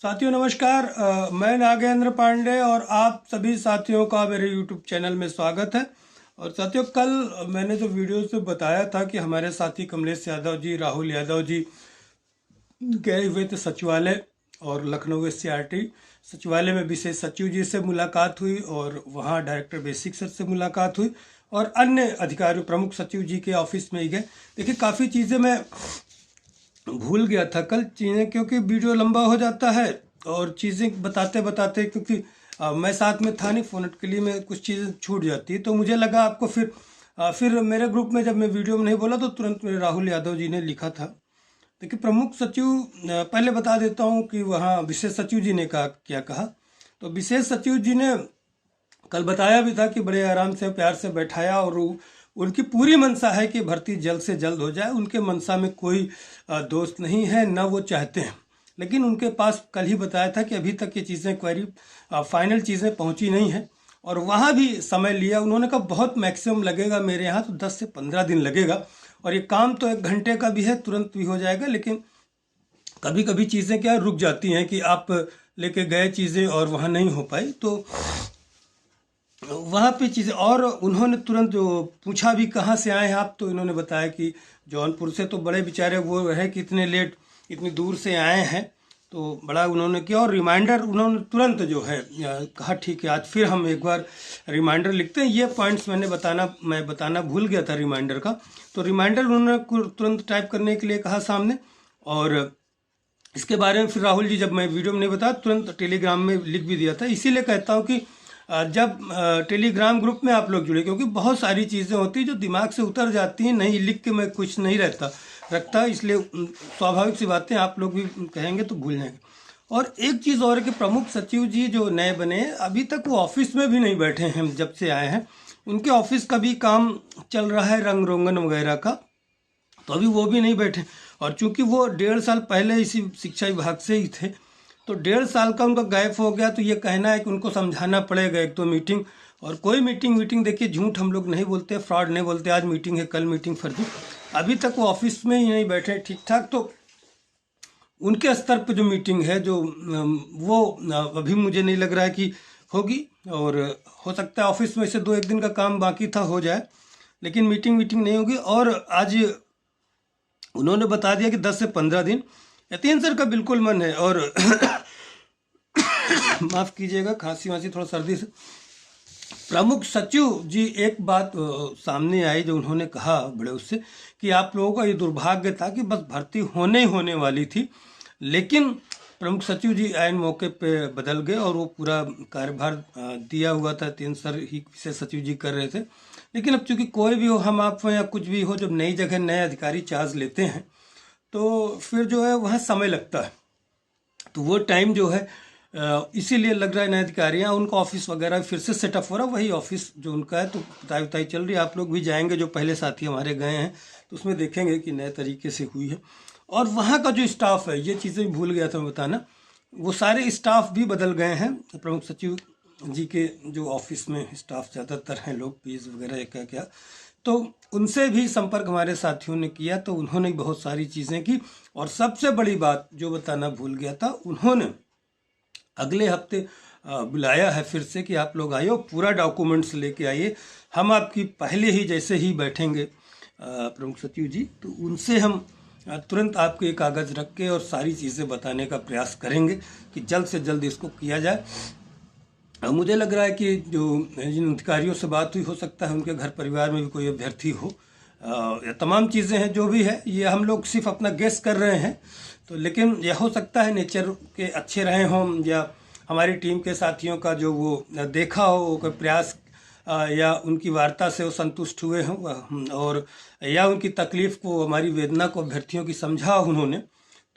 साथियों नमस्कार। मैं नागेंद्र पांडे और आप सभी साथियों का मेरे YouTube चैनल में स्वागत है। और साथियों, कल मैंने जो वीडियो से बताया था कि हमारे साथी कमलेश यादव जी, राहुल यादव जी गए हुए थे सचिवालय, और लखनऊ SCRT सचिवालय में विशेष सचिव जी से मुलाकात हुई और वहाँ डायरेक्टर बेसिक सर से मुलाकात हुई और अन्य अधिकारी प्रमुख सचिव जी के ऑफिस में ही गए। देखिए, काफ़ी चीज़ें मैं भूल गया था कल चीज़ें, क्योंकि वीडियो लंबा हो जाता है और चीज़ें बताते बताते, क्योंकि मैं साथ में था नहीं, फोनट के लिए में कुछ चीज़ें छूट जाती, तो मुझे लगा आपको फिर मेरे ग्रुप में जब मैं वीडियो में नहीं बोला तो तुरंत मेरे राहुल यादव जी ने लिखा था। देखिए, प्रमुख सचिव, पहले बता देता हूँ कि वहाँ विशेष सचिव जी ने क्या कहा। तो विशेष सचिव जी ने कल बताया भी था कि बड़े आराम से प्यार से बैठाया और उनकी पूरी मंशा है कि भर्ती जल्द से जल्द हो जाए। उनके मंशा में कोई दोष नहीं है, न वो चाहते हैं, लेकिन उनके पास कल ही बताया था कि अभी तक ये चीज़ें क्वेरी फाइनल चीज़ें पहुंची नहीं है और वहाँ भी समय लिया। उन्होंने कहा बहुत मैक्सिमम लगेगा, मेरे यहाँ तो 10 से 15 दिन लगेगा और ये काम तो 1 घंटे का भी है, तुरंत भी हो जाएगा, लेकिन कभी कभी चीज़ें क्या रुक जाती हैं कि आप लेके गए चीज़ें और वहाँ नहीं हो पाई, तो वहाँ पे चीज़ें। और उन्होंने तुरंत जो पूछा भी कहाँ से आए हैं आप, तो इन्होंने बताया कि जौनपुर से। तो बड़े बेचारे वो है कि इतने लेट, इतनी दूर से आए हैं, तो बड़ा उन्होंने किया और रिमाइंडर उन्होंने तुरंत जो है कहा ठीक है आज फिर हम एक बार रिमाइंडर लिखते हैं। ये पॉइंट्स मैं बताना भूल गया था रिमाइंडर का, तो रिमाइंडर उन्होंने तुरंत टाइप करने के लिए कहा सामने। और इसके बारे में फिर राहुल जी, जब मैं वीडियो में नहीं बताया, तुरंत टेलीग्राम में लिख भी दिया था। इसीलिए कहता हूँ कि जब टेलीग्राम ग्रुप में आप लोग जुड़े, क्योंकि बहुत सारी चीज़ें होती हैं जो दिमाग से उतर जाती हैं, नहीं लिख के मैं कुछ नहीं रखता, इसलिए स्वाभाविक सी बातें आप लोग भी कहेंगे तो भूल जाएंगे। और एक चीज़ और है कि प्रमुख सचिव जी जो नए बने हैं, अभी तक वो ऑफिस में भी नहीं बैठे हैं। जब से आए हैं उनके ऑफिस का भी काम चल रहा है, रंग रोगन वगैरह का, तो अभी वो भी नहीं बैठे। और चूंकि वो 1.5 साल पहले इसी शिक्षा विभाग से ही थे, तो 1.5 साल का उनका गैप हो गया, तो ये कहना है कि उनको समझाना पड़ेगा एक तो मीटिंग, और कोई मीटिंग देखिए, झूठ हम लोग नहीं बोलते, फ्रॉड नहीं बोलते, आज मीटिंग है कल मीटिंग फर्जी। अभी तक वो ऑफिस में ही नहीं बैठे ठीक ठाक, तो उनके स्तर पर जो मीटिंग है जो वो अभी मुझे नहीं लग रहा है कि होगी, और हो सकता है ऑफिस में से 2-1 दिन का काम बाकी था हो जाए, लेकिन मीटिंग नहीं होगी। और आज उन्होंने बता दिया कि 10 से 15 दिन। यतीन सर का बिल्कुल मन है, और माफ़ कीजिएगा, खांसी वांसी थोड़ा सर्दी से। प्रमुख सचिव जी एक बात सामने आई जो उन्होंने कहा बड़े उससे, कि आप लोगों का ये दुर्भाग्य था कि बस भर्ती होने वाली थी, लेकिन प्रमुख सचिव जी आयन मौके पे बदल गए और वो पूरा कार्यभार दिया हुआ था, 3 सर ही विशेष सचिव जी कर रहे थे। लेकिन अब चूंकि कोई भी हो, हम आप या कुछ भी हो, जब नई जगह नए अधिकारी चार्ज लेते हैं तो फिर जो है वहाँ समय लगता है, तो वो टाइम जो है इसीलिए लग रहा है। नए अधिकारी हैं, उनका ऑफिस वगैरह फिर से सेटअप हो रहा है, वही ऑफिस जो उनका है, तो बताई चल रही है। आप लोग भी जाएंगे, जो पहले साथी हमारे गए हैं, तो उसमें देखेंगे कि नए तरीके से हुई है। और वहाँ का जो स्टाफ है, ये चीज़ें भूल गया था मैं बताना, वो सारे स्टाफ भी बदल गए हैं। प्रमुख सचिव जी के जो ऑफिस में स्टाफ ज़्यादातर हैं लोग, पीएस वगैरह क्या, तो उनसे भी संपर्क हमारे साथियों ने किया, तो उन्होंने बहुत सारी चीज़ें की। और सबसे बड़ी बात जो बताना भूल गया था, उन्होंने अगले हफ्ते बुलाया है फिर से कि आप लोग आइए, पूरा डॉक्यूमेंट्स लेके आइए, हम आपकी पहले ही जैसे ही बैठेंगे प्रमुख सचिव जी, तो उनसे हम तुरंत आपके कागज़ रख के और सारी चीज़ें बताने का प्रयास करेंगे कि जल्द से जल्द इसको किया जाए। मुझे लग रहा है कि जो जिन अधिकारियों से बात हुई, हो सकता है उनके घर परिवार में भी कोई अभ्यर्थी हो। तमाम चीज़ें हैं जो भी है, ये हम लोग सिर्फ अपना गेस कर रहे हैं, तो लेकिन यह हो सकता है नेचर के अच्छे रहे हों, या हमारी टीम के साथियों का जो वो देखा हो, कोई प्रयास या उनकी वार्ता से वो संतुष्ट हुए हों, और या उनकी तकलीफ़ को, हमारी वेदना को अभ्यर्थियों की समझा उन्होंने,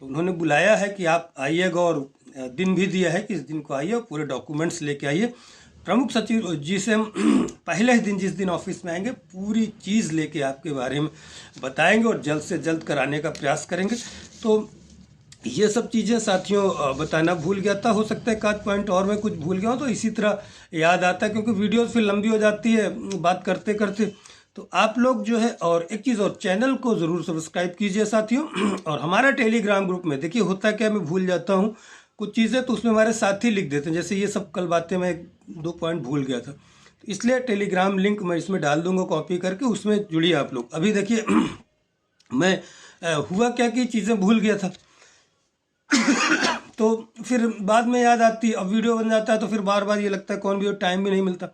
तो उन्होंने बुलाया है कि आप आइएगा, और दिन भी दिया है कि इस दिन को आइए और पूरे डॉक्यूमेंट्स लेके आइए। प्रमुख सचिव जी से हम पहले ही दिन, जिस दिन ऑफिस में आएंगे, पूरी चीज़ लेके आपके बारे में बताएंगे और जल्द से जल्द कराने का प्रयास करेंगे। तो ये सब चीज़ें साथियों बताना भूल गया था, हो सकता है एक पॉइंट और मैं कुछ भूल गया हूँ, तो इसी तरह याद आता है, क्योंकि वीडियो फिर लंबी हो जाती है बात करते करते। तो आप लोग जो है, और एक चीज़ और, चैनल को ज़रूर सब्सक्राइब कीजिए साथियों। और हमारा टेलीग्राम ग्रुप में देखिए होता क्या, मैं भूल जाता हूँ, कुछ चीज़ें तो उसमें हमारे साथी लिख देते हैं, जैसे ये सब कल बातें मैं 2 पॉइंट भूल गया था, तो इसलिए टेलीग्राम लिंक मैं इसमें डाल दूंगा कॉपी करके, उसमें जुड़िए आप लोग। अभी देखिए मैं हुआ क्या कि चीज़ें भूल गया था तो फिर बाद में याद आती है, अब वीडियो बन जाता है तो फिर बार बार ये लगता है कौन भी, टाइम भी नहीं मिलता।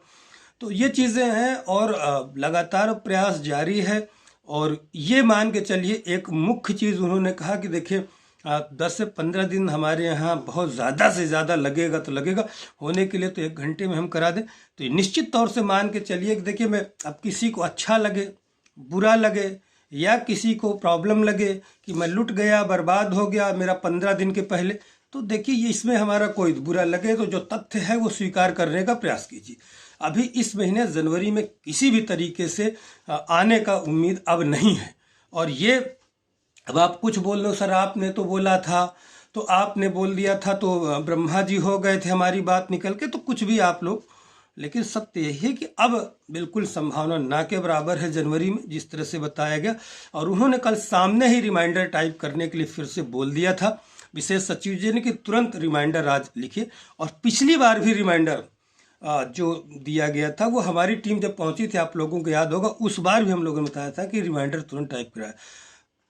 तो ये चीज़ें हैं और लगातार प्रयास जारी है। और ये मान के चलिए एक मुख्य चीज़ उन्होंने कहा कि देखिए 10 से 15 दिन हमारे यहाँ बहुत ज़्यादा से ज़्यादा लगेगा, तो लगेगा होने के लिए तो 1 घंटे में हम करा दें। तो ये निश्चित तौर से मान के चलिए कि देखिए मैं, अब किसी को अच्छा लगे, बुरा लगे, या किसी को प्रॉब्लम लगे कि मैं लुट गया, बर्बाद हो गया मेरा 15 दिन के पहले, तो देखिए ये इसमें हमारा कोई, बुरा लगे तो जो तथ्य है वो स्वीकार करने का प्रयास कीजिए। अभी इस महीने जनवरी में किसी भी तरीके से आने का उम्मीद अब नहीं है। और ये अब आप कुछ बोल लो, सर आपने तो बोला था, तो आपने बोल दिया था तो ब्रह्मा जी हो गए थे हमारी बात निकल के, तो कुछ भी आप लोग, लेकिन सत्य यही है कि अब बिल्कुल संभावना ना के बराबर है जनवरी में, जिस तरह से बताया गया। और उन्होंने कल सामने ही रिमाइंडर टाइप करने के लिए फिर से बोल दिया था विशेष सचिव जी ने कि तुरंत रिमाइंडर आज लिखिए। और पिछली बार भी रिमाइंडर जो दिया गया था वो हमारी टीम जब पहुंची थी, आप लोगों को याद होगा, उस बार भी हम लोगों ने बताया था कि रिमाइंडर तुरंत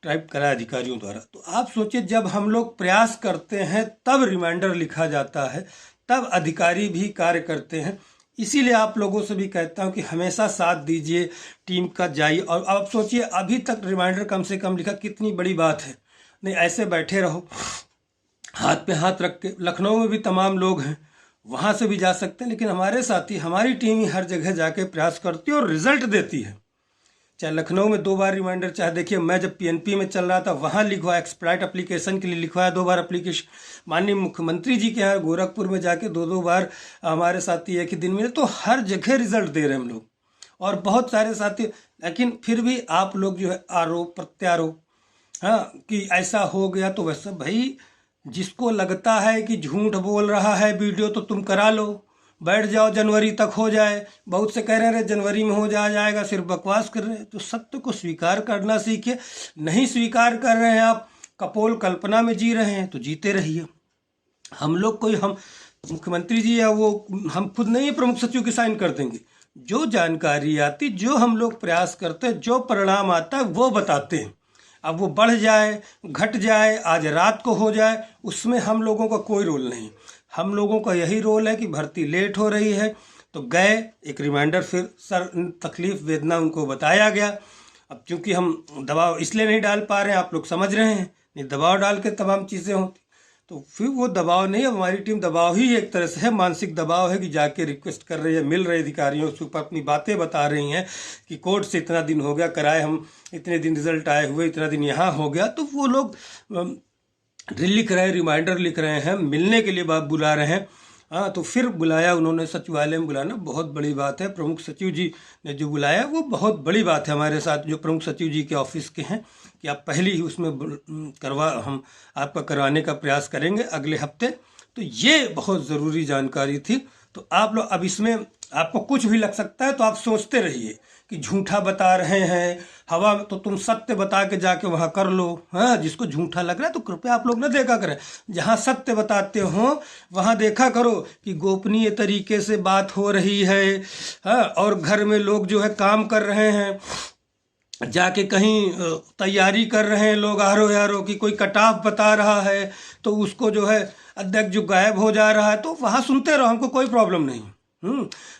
टाइप कराया अधिकारियों द्वारा। तो आप सोचिए जब हम लोग प्रयास करते हैं तब रिमाइंडर लिखा जाता है, तब अधिकारी भी कार्य करते हैं। इसीलिए आप लोगों से भी कहता हूं कि हमेशा साथ दीजिए, टीम का जाइए। और आप सोचिए अभी तक रिमाइंडर कम से कम लिखा, कितनी बड़ी बात है। नहीं ऐसे बैठे रहो हाथ पे हाथ रख के। लखनऊ में भी तमाम लोग हैं, वहाँ से भी जा सकते हैं, लेकिन हमारे साथी, हमारी टीम ही हर जगह जाके प्रयास करती है और रिजल्ट देती है। चाहे लखनऊ में 2 बार रिमाइंडर, चाहे देखिए मैं जब पीएनपी में चल रहा था वहाँ लिखवाया, एक्सप्राइट एप्लीकेशन के लिए लिखवाया 2 बार एप्लीकेशन। माननीय मुख्यमंत्री जी के यहाँ गोरखपुर में जाके 2-2 बार हमारे साथी एक ही दिन में, तो हर जगह रिजल्ट दे रहे हैं हम लोग और बहुत सारे साथी। लेकिन फिर भी आप लोग जो है आरोप प्रत्यारोप, हाँ कि ऐसा हो गया तो वैसा, भाई जिसको लगता है कि झूठ बोल रहा है वीडियो तो तुम करा लो, बैठ जाओ जनवरी तक हो जाए। बहुत से कह रहे हैं जनवरी में हो जाएगा, सिर्फ बकवास कर रहे हैं। तो सत्य को स्वीकार करना सीखिए। नहीं स्वीकार कर रहे हैं आप, कपोल कल्पना में जी रहे हैं, तो जीते रहिए। हम लोग कोई, हम मुख्यमंत्री जी या वो हम खुद नहीं प्रमुख सचिव की साइन कर देंगे। जो जानकारी आती, जो हम लोग प्रयास करते हैं, जो परिणाम आता है वो बताते हैं। अब वो बढ़ जाए, घट जाए, आज रात को हो जाए, उसमें हम लोगों का कोई रोल नहीं। हम लोगों का यही रोल है कि भर्ती लेट हो रही है तो गए, एक रिमाइंडर, फिर सर तकलीफ वेदना उनको बताया गया। अब चूंकि हम दबाव इसलिए नहीं डाल पा रहे हैं, आप लोग समझ रहे हैं, नहीं दबाव डाल के तमाम चीज़ें होती, तो फिर वो दबाव नहीं है। हमारी टीम दबाव ही एक तरह से है, मानसिक दबाव है कि जाके रिक्वेस्ट कर रही है, मिल रहे अधिकारियों से ऊपर, अपनी बातें बता रही हैं कि कोर्ट से इतना दिन हो गया कराए, हम इतने दिन रिजल्ट आए हुए, इतना दिन यहाँ हो गया। तो वो लोग लिख रहे हैं, रिमाइंडर लिख रहे हैं, मिलने के लिए बात बुला रहे हैं। हाँ, तो फिर बुलाया उन्होंने, सचिवालय में बुलाना बहुत बड़ी बात है। प्रमुख सचिव जी ने जो बुलाया वो बहुत बड़ी बात है हमारे साथ, जो प्रमुख सचिव जी के ऑफिस के हैं, कि आप पहले ही उसमें हम आपका करवाने का प्रयास करेंगे अगले हफ्ते। तो ये बहुत ज़रूरी जानकारी थी। तो आप लोग, अब इसमें आपको कुछ भी लग सकता है तो आप सोचते रहिए कि झूठा बता रहे हैं हवा, तो तुम सत्य बता के जाके वहाँ कर लो। हाँ, जिसको झूठा लग रहा है तो कृपया आप लोग न देखा करें। जहाँ सत्य बताते हो वहाँ देखा करो कि गोपनीय तरीके से बात हो रही है। हाँ, और घर में लोग जो है काम कर रहे हैं, जाके कहीं तैयारी कर रहे हैं लोग, आरो कि कोई कटाफ बता रहा है तो उसको जो है अध्यक्ष जो गायब हो जा रहा है, तो वहाँ सुनते रहो, हमको कोई प्रॉब्लम नहीं।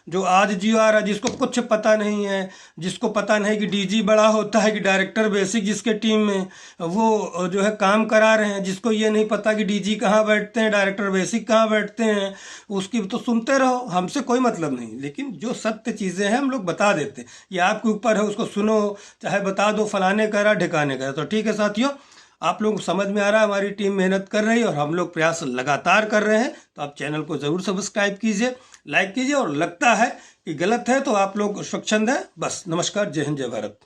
जो आज जियो आ रहा है, जिसको कुछ पता नहीं है, जिसको पता नहीं कि डीजी बड़ा होता है कि डायरेक्टर बेसिक जिसके टीम में, वो जो है काम करा रहे हैं। जिसको ये नहीं पता कि डीजी कहाँ बैठते हैं, डायरेक्टर बेसिक कहाँ बैठते हैं, उसकी तो सुनते रहो, हमसे कोई मतलब नहीं। लेकिन जो सत्य चीज़ें हैं हम लोग बता देते हैं, ये आपके ऊपर है, उसको सुनो, चाहे बता दो फलाने करा ढिकाने करा। तो ठीक है साथियों, आप लोग समझ में आ रहा है, हमारी टीम मेहनत कर रही है और हम लोग प्रयास लगातार कर रहे हैं। तो आप चैनल को ज़रूर सब्सक्राइब कीजिए, लाइक कीजिए, और लगता है कि गलत है तो आप लोग स्वच्छंद है। बस, नमस्कार, जय हिंद, जय भारत।